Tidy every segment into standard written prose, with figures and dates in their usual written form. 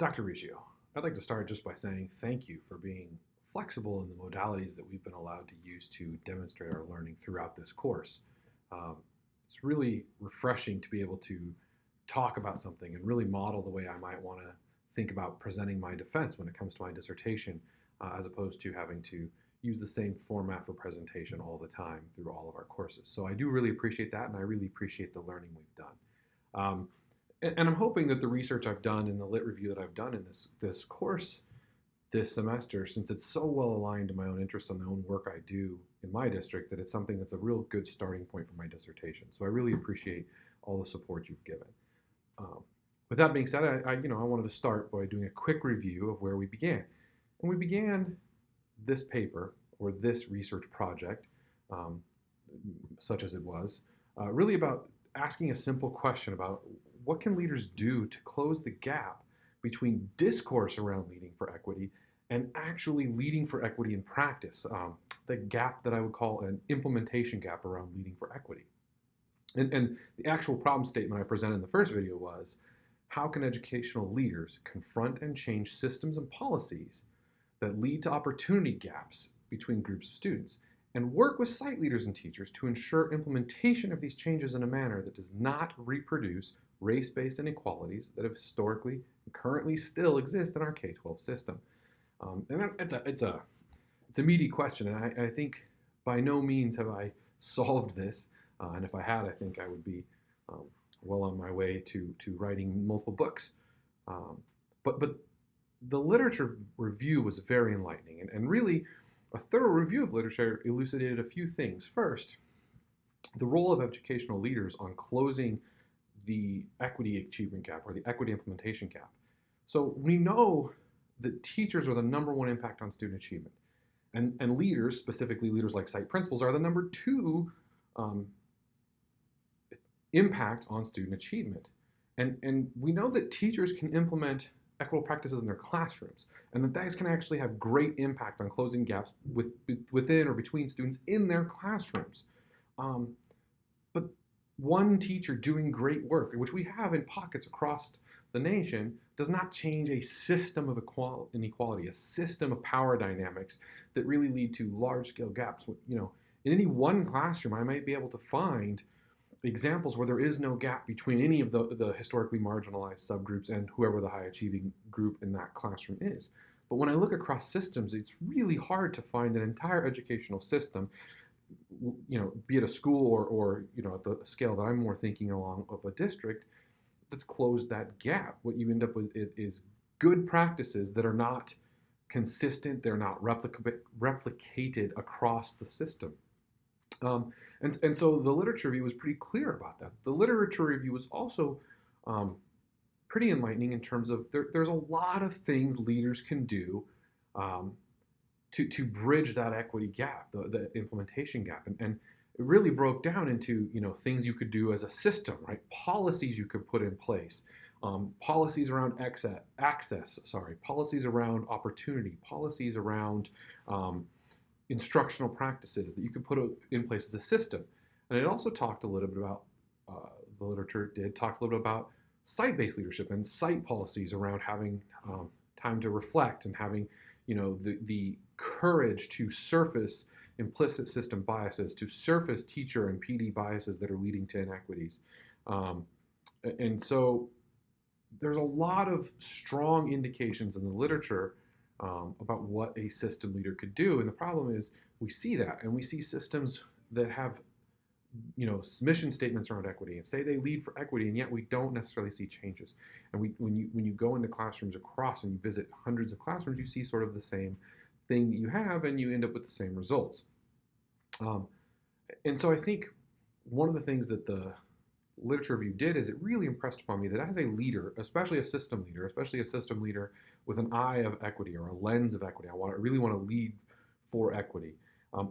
Dr. Riccio, I'd like to start just by saying thank you for being flexible in the modalities that we've been allowed to use to demonstrate our learning throughout this course. Um, it's really refreshing to be able to talk about something and really model the way I might want to think about presenting my defense when it comes to my dissertation, as opposed to having to use the same format for presentation all the time through all of our courses. So I do really appreciate that, and I really appreciate the learning we've done. And I'm hoping that the research I've done and the lit review that I've done in this course this semester, since it's so well aligned to my own interests and the own work I do in my district, that it's something that's a real good starting point for my dissertation. So I really appreciate all the support you've given. With that being said, I wanted to start by doing a quick review of where we began. And we began this paper, or this research project, such as it was, really about asking a simple question about what can leaders do to close the gap between discourse around leading for equity and actually leading for equity in practice, the gap that I would call an implementation gap around leading for equity. And the actual problem statement I presented in the first video was, how can educational leaders confront and change systems and policies that lead to opportunity gaps between groups of students, and work with site leaders and teachers to ensure implementation of these changes in a manner that does not reproduce race-based inequalities that have historically and currently still exist in our K-12 system. And it's a meaty question, and I think by no means have I solved this. And if I had, I think I would be well on my way to writing multiple books. But the literature review was very enlightening, and really a thorough review of literature elucidated a few things. First, the role of educational leaders on closing the equity achievement gap, or the equity implementation gap. So we know that teachers are the #1 impact on student achievement, and leaders, specifically leaders like site principals, are the #2 impact on student achievement. And we know that teachers can implement equitable practices in their classrooms, and that can actually have great impact on closing gaps within or between students in their classrooms. But one teacher doing great work, which we have in pockets across the nation, does not change a system of inequality, a system of power dynamics that really lead to large-scale gaps. In any one classroom, I might be able to find examples where there is no gap between any of the historically marginalized subgroups and whoever the high achieving group in that classroom is. But when I look across systems, it's really hard to find an entire educational system, be it a school or at the scale that I'm more thinking along of a district, that's closed that gap. What you end up with is good practices that are not consistent, they're not replicated across the system. And so the literature review was pretty clear about that. The literature review was also pretty enlightening in terms of there's a lot of things leaders can do to bridge that equity gap, the implementation gap. And it really broke down into things you could do as a system, right? Policies you could put in place, policies around access, policies around opportunity, policies around instructional practices that you could put in place as a system. And it also talked a little bit about, the literature did talk a little bit about site-based leadership and site policies around having time to reflect and having the courage to surface implicit system biases, to surface teacher and PD biases that are leading to inequities. And so there's a lot of strong indications in the literature about what a system leader could do. And the problem is we see that, and we see systems that have mission statements around equity and say they lead for equity, and yet we don't necessarily see changes. And when you go into classrooms across and you visit hundreds of classrooms, you see sort of the same thing that you have, and you end up with the same results. And so I think one of the things that the literature review did is it really impressed upon me that as a leader, especially a system leader with an eye of equity or a lens of equity, I really want to lead for equity.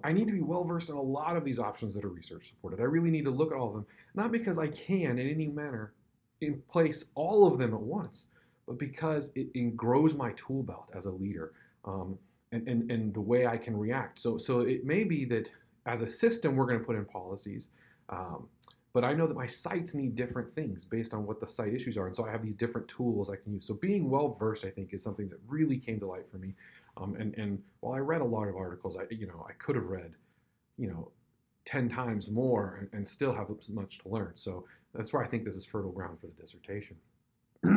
I need to be well versed in a lot of these options that are research supported. I really need to look at all of them, not because I can in any manner in place all of them at once, but because it grows my tool belt as a leader, and the way I can react. So it may be that as a system we're going to put in policies but I know that my sites need different things based on what the site issues are, and so I have these different tools I can use. So being well versed, I think, is something that really came to light for me. And while I read a lot of articles, I could have read, you know, 10 times more and still have much to learn. So that's why I think this is fertile ground for the dissertation. But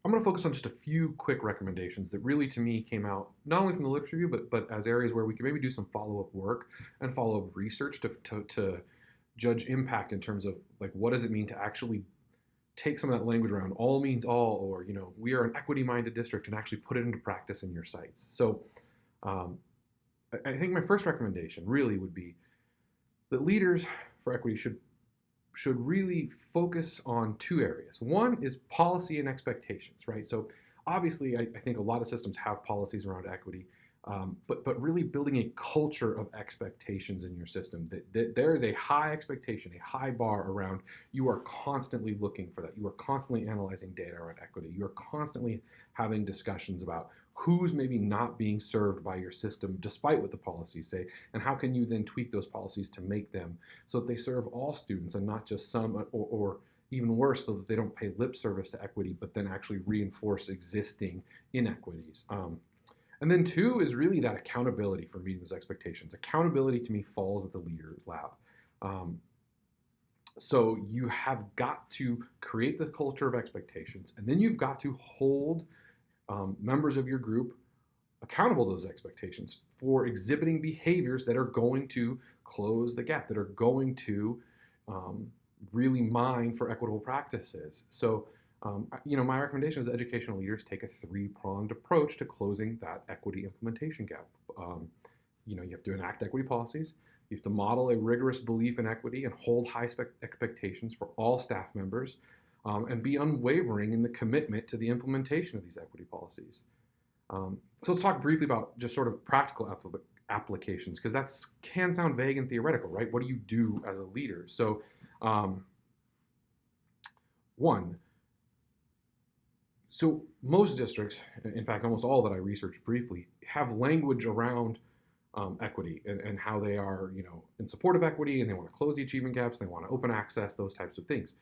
I'm going to focus on just a few quick recommendations that really, to me, came out not only from the literature review, but as areas where we can maybe do some follow-up work and follow-up research to judge impact in terms of, like, what does it mean to actually take some of that language around all means all, or, you know, we are an equity-minded district, and actually put it into practice in your sites. So I think my first recommendation really would be that leaders for equity should really focus on two areas. One is policy and expectations, right? So obviously, I think a lot of systems have policies around equity, but really building a culture of expectations in your system, that there is a high expectation, a high bar around, you are constantly looking for that. You are constantly analyzing data around equity. You are constantly having discussions about who's maybe not being served by your system despite what the policies say, and how can you then tweak those policies to make them so that they serve all students and not just some, or even worse, so that they don't pay lip service to equity but then actually reinforce existing inequities. And then two is really that accountability for meeting those expectations. Accountability, to me, falls at the leader's lap. So you have got to create the culture of expectations, and then you've got to hold members of your group accountable to those expectations for exhibiting behaviors that are going to close the gap, that are going to really mine for equitable practices. So, my recommendation is that educational leaders take a three-pronged approach to closing that equity implementation gap. You have to enact equity policies. You have to model a rigorous belief in equity and hold high expectations for all staff members, and be unwavering in the commitment to the implementation of these equity policies. So let's talk briefly about just sort of practical applications, because that can sound vague and theoretical, right? What do you do as a leader? So most districts, in fact, almost all that I researched briefly, have language around equity and how they are, in support of equity, and they want to close the achievement gaps, they want to open access, those types of things.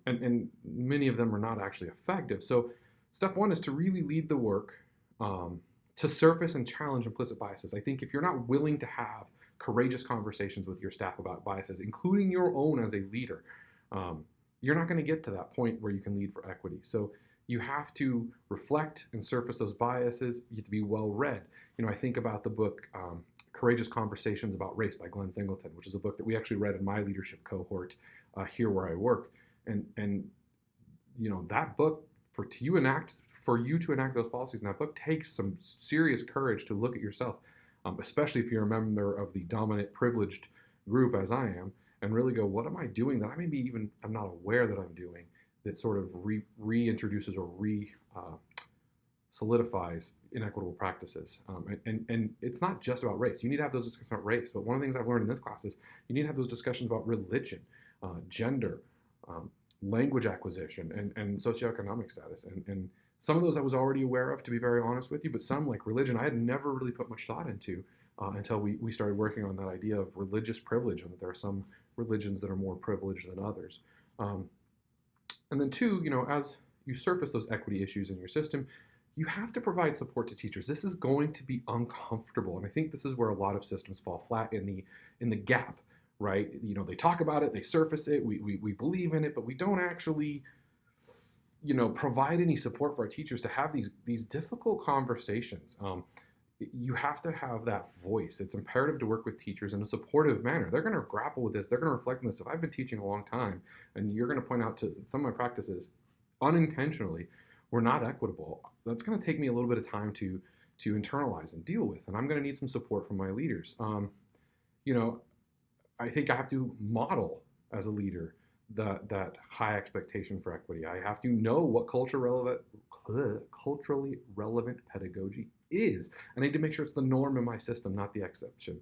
And many of them are not actually effective. So step one is to really lead the work to surface and challenge implicit biases. I think if you're not willing to have courageous conversations with your staff about biases, including your own as a leader, you're not going to get to that point where you can lead for equity. So you have to reflect and surface those biases. You have to be well read. I think about the book Courageous Conversations About Race by Glenn Singleton, which is a book that we actually read in my leadership cohort here where I work. And that book, for you to enact those policies in that book, takes some serious courage to look at yourself, especially if you're a member of the dominant privileged group as I am, and really go, what am I doing that I maybe even I'm not aware that I'm doing, that sort of reintroduces or solidifies inequitable practices. And it's not just about race. You need to have those discussions about race, but one of the things I've learned in this class is you need to have those discussions about religion, gender, language acquisition, and socioeconomic status. And some of those I was already aware of, to be very honest with you, but some, like religion, I had never really put much thought into until we started working on that idea of religious privilege, and that there are some religions that are more privileged than others. And then two, as you surface those equity issues in your system, you have to provide support to teachers. This is going to be uncomfortable, and I think this is where a lot of systems fall flat in the gap, right? They talk about it, they surface it, we believe in it, but we don't actually, provide any support for our teachers to have these difficult conversations. You have to have that voice. It's imperative to work with teachers in a supportive manner. They're going to grapple with this. They're going to reflect on this. If I've been teaching a long time, and you're going to point out to some of my practices unintentionally were not equitable, that's going to take me a little bit of time to internalize and deal with, and I'm going to need some support from my leaders. I think I have to model as a leader that high expectation for equity. I have to know what culturally relevant pedagogy is. I need to make sure it's the norm in my system, not the exception.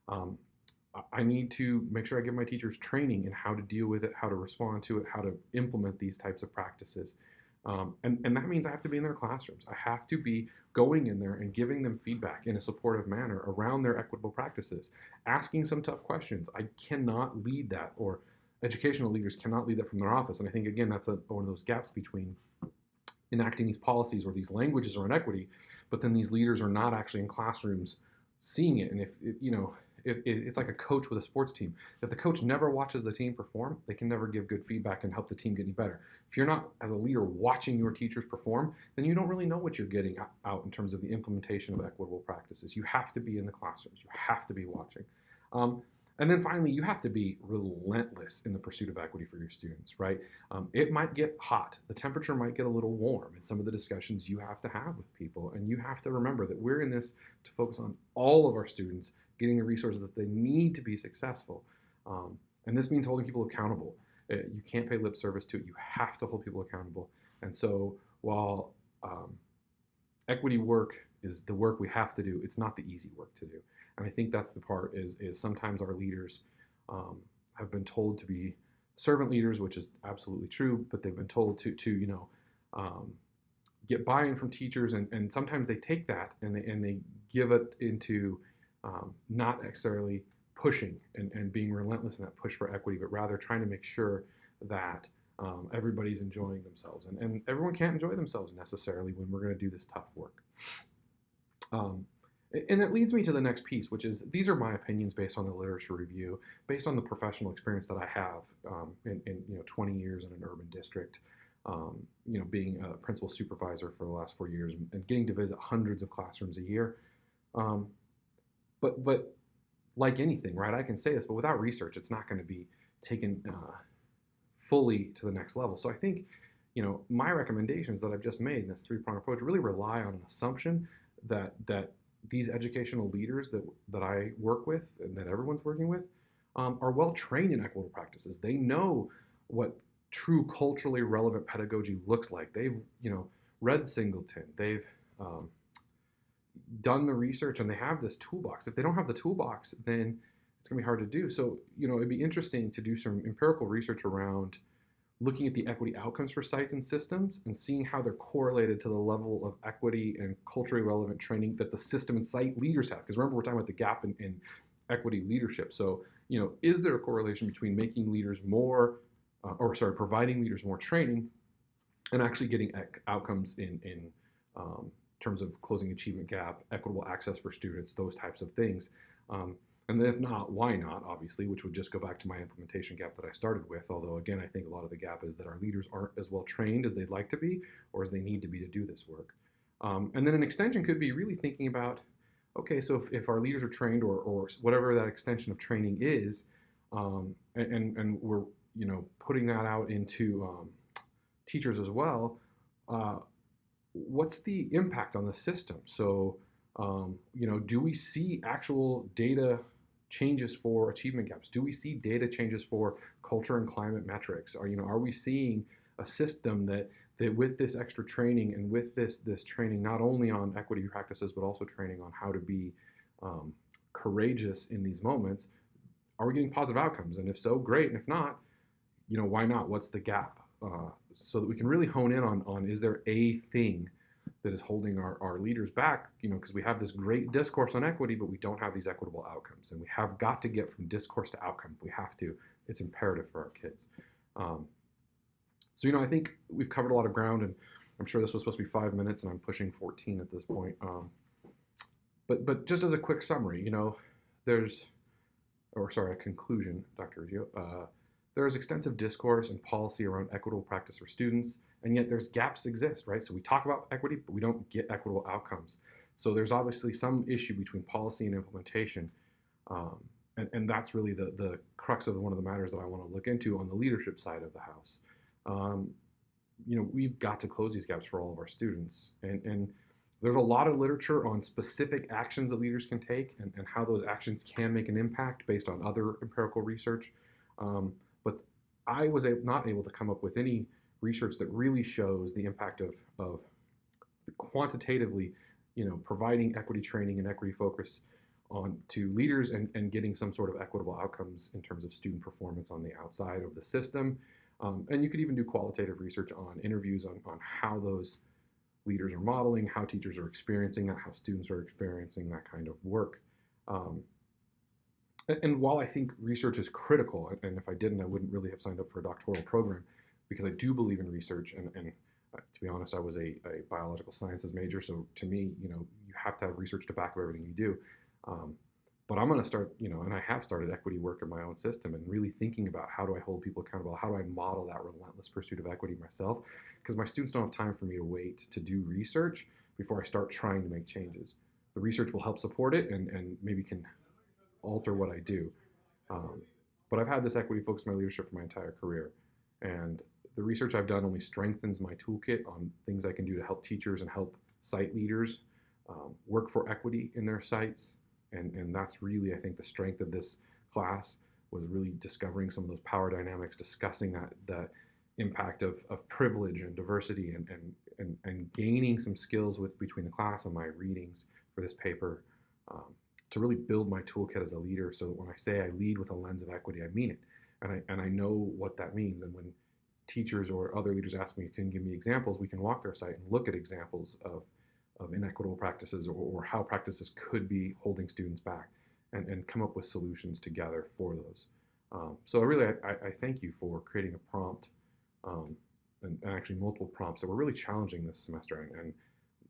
I need to make sure I give my teachers training in how to deal with it, how to respond to it, how to implement these types of practices. And that means I have to be in their classrooms. I have to be going in there and giving them feedback in a supportive manner around their equitable practices, asking some tough questions. I cannot lead that, or educational leaders cannot lead that from their office. And I think, again, that's one of those gaps between enacting these policies or these languages around equity, but then these leaders are not actually in classrooms seeing it. And if it's like a coach with a sports team. If the coach never watches the team perform, they can never give good feedback and help the team get any better. If you're not, as a leader, watching your teachers perform, then you don't really know what you're getting out in terms of the implementation of equitable practices. You have to be in the classrooms. You have to be watching. And then finally, you have to be relentless in the pursuit of equity for your students, right? It might get hot. The temperature might get a little warm in some of the discussions you have to have with people. And you have to remember that we're in this to focus on all of our students getting the resources that they need to be successful. And this means holding people accountable. You can't pay lip service to it. You have to hold people accountable. And so while equity work is the work we have to do, it's not the easy work to do. And I think that's the part is sometimes our leaders have been told to be servant leaders, which is absolutely true, but they've been told to get buy-in from teachers, and sometimes they take that and they give it into not necessarily pushing and being relentless in that push for equity, but rather trying to make sure that everybody's enjoying themselves. And everyone can't enjoy themselves necessarily when we're going to do this tough work. And that leads me to the next piece, which is these are my opinions based on the literature review, based on the professional experience that I have in 20 years in an urban district, being a principal supervisor for the last 4 years and getting to visit hundreds of classrooms a year. But like anything, right? I can say this, but without research, it's not going to be taken fully to the next level. So I think, my recommendations that I've just made in this three-pronged approach really rely on an assumption that these educational leaders that I work with and that everyone's working with are well trained in equitable practices. They know what true culturally relevant pedagogy looks like. They've read Singleton. They've done the research, and they have this toolbox. If they don't have the toolbox, then it's going to be hard to do. So it'd be interesting to do some empirical research around looking at the equity outcomes for sites and systems and seeing how they're correlated to the level of equity and culturally relevant training that the system and site leaders have. Because remember, we're talking about the gap in equity leadership. So, is there a correlation between making leaders providing leaders more training and actually getting outcomes in terms of closing achievement gap, equitable access for students, those types of things. And if not, why not, obviously, which would just go back to my implementation gap that I started with. Although, again, I think a lot of the gap is that our leaders aren't as well trained as they'd like to be or as they need to be to do this work. And then an extension could be really thinking about, okay, so if our leaders are trained or whatever that extension of training is, and we're putting that out into teachers as well, what's the impact on the system? So, do we see actual data changes for achievement gaps? Do we see data changes for culture and climate metrics? Are we seeing a system that with this extra training and with this training not only on equity practices but also training on how to be courageous in these moments, are we getting positive outcomes? And if so, great. And if not, why not? What's the gap? So that we can really hone in on is there a thing that is holding our leaders back, because we have this great discourse on equity, but we don't have these equitable outcomes. And we have got to get from discourse to outcome. We have to. It's imperative for our kids. So, I think we've covered a lot of ground, and I'm sure this was supposed to be 5 minutes, and I'm pushing 14 at this point. But just as a quick summary, a conclusion, Dr. Ruggiero. There's extensive discourse and policy around equitable practice for students, and yet there's gaps exist, right? So we talk about equity, but we don't get equitable outcomes. So there's obviously some issue between policy and implementation, and that's really the crux of one of the matters that I want to look into on the leadership side of the house. We've got to close these gaps for all of our students, and there's a lot of literature on specific actions that leaders can take and how those actions can make an impact based on other empirical research. But I was not able to come up with any research that really shows the impact of quantitatively, providing equity training and equity focus on to leaders and getting some sort of equitable outcomes in terms of student performance on the outside of the system. And you could even do qualitative research on interviews on how those leaders are modeling, how teachers are experiencing that, how students are experiencing that kind of work. Um, and while I think research is critical, and if I didn't, I wouldn't really have signed up for a doctoral program, because I do believe in research. And to be honest, I was a biological sciences major, so to me, you have to have research to back up everything you do. Um, but I'm going to start, and I have started equity work in my own system and really thinking about how do I hold people accountable? How do I model that relentless pursuit of equity myself? Because my students don't have time for me to wait to do research before I start trying to make changes. The research will help support it and maybe can alter what I do. Um, but I've had this equity focus my leadership for my entire career. And the research I've done only strengthens my toolkit on things I can do to help teachers and help site leaders work for equity in their sites. And that's really, I think, the strength of this class was really discovering some of those power dynamics, discussing that impact of privilege and diversity and gaining some skills between the class and my readings for this paper um, to really build my toolkit as a leader, so that when I say I lead with a lens of equity, I mean it. And I know what that means. And when teachers or other leaders ask me, can you give me examples, we can walk their site and look at examples of inequitable practices or how practices could be holding students back and come up with solutions together for those. So really, I thank you for creating a prompt um, and actually multiple prompts that were really challenging this semester. And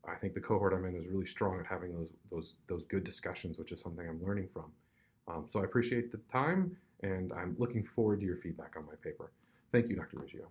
I think the cohort I'm in is really strong at having those good discussions, which is something I'm learning from. So I appreciate the time, and I'm looking forward to your feedback on my paper. Thank you, Dr. Riggio.